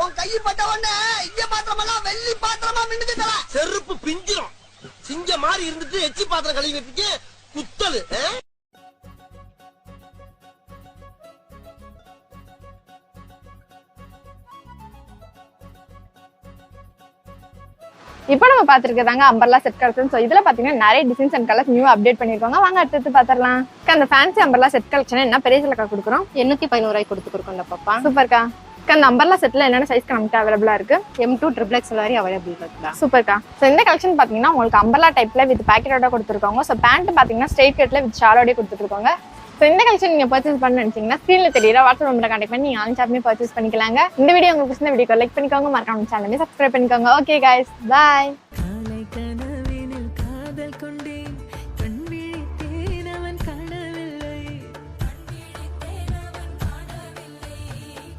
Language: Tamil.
உன் கை பட்ட உடனே இங்க பாத்திரமெல்லாம் வெள்ளி பாத்திரமா மின்னுது தல. செருப்பு பிஞ்சிரும். சிங்க மாதிரி இருந்துட்டு எச்சி பாத்திரம் கழுவி வைப்பீங்க குத்தலு. இப்போ நம்ம பாத்துருக்கதாங்க அம்பர்லா செட் கலெக்ஷன். ஸோ இதுல பாத்தீங்கன்னா நிறைய designs and colours new update பண்ணிருக்காங்க. வாங்க அடுத்து பாத்திரலாம். அந்த ஃபேன்சி அம்பர்லா செட் கலெக்ஷன் என்ன பெரிய சிலக்கா கொடுக்குறோம்? 811 கொடுத்துருக்கோம் பாப்பா. சூப்பர்க்கா. அந்த அம்பர்லா செட்ல என்னென்ன சைஸ்க்கு நமக்கு அவைலபிளா இருக்கு? M2 XXL வரை அவைலபிள் இருக்குதா? சூப்பர்க்கா. ஸோ இந்த கலெக்ஷன் பாத்தீங்கன்னா உங்களுக்கு அம்பர்லா டைப்ல வித் பேக்கெட்டோட கொடுத்துருக்காங்க. ஸோ பேண்ட் பாத்தீங்கன்னா ஸ்ட்ரெயிட் கட்ல வித் ஷாலோட கொடுத்துருக்காங்க. ஸோ இந்த கலெக்ஷன் நீங்க பர்ச்சேஸ் பண்ண நினைச்சீங்கன்னா ஸ்க்ரீன்ல தெரியற வாட்ஸ்அப் நம்பரை கான்டாக்ட் பண்ணி நீங்க ஆன்லைன் ஷாப்லயே பர்ச்சேஸ் பண்ணிக்கலாங்க. இந்த வீடியோ உங்களுக்கு பிடிச்ச வீடியோ லைக் பண்ணிக்கோங்க, மறக்காம சேனலை சப்ஸ்கிரைப் பண்ணிக்கோங்க. ஓகே गाइस, பாய்.